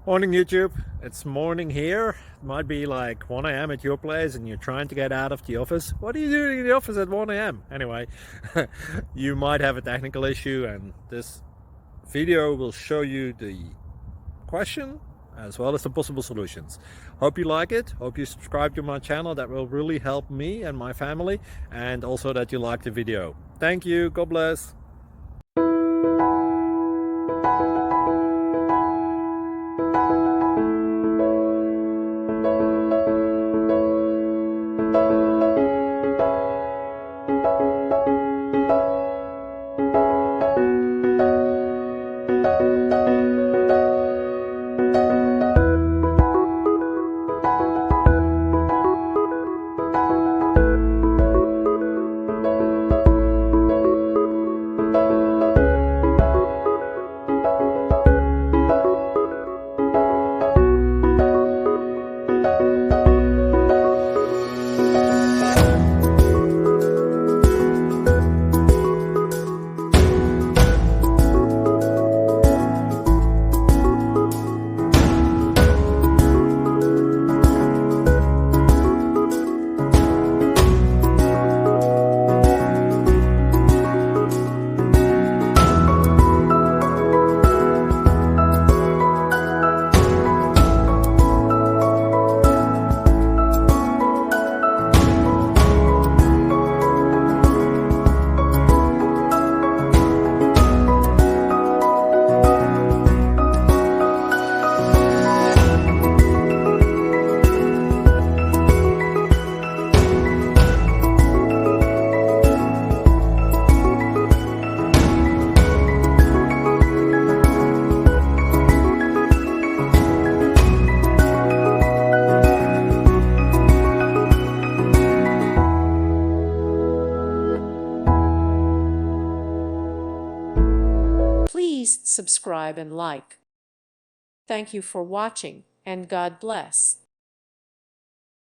Morning YouTube, it's morning here. It might be like 1 a.m. at your place and you're trying to get out of the office. What are you doing in the office at 1 a.m.? Anyway, you might have a technical issue and this video will show you the question as well as the possible solutions. Hope you like it, hope you subscribe to my channel. That will really help me and my family, and also that you like the video. Thank you, God bless. Please subscribe and like. Thank you for watching, and God bless.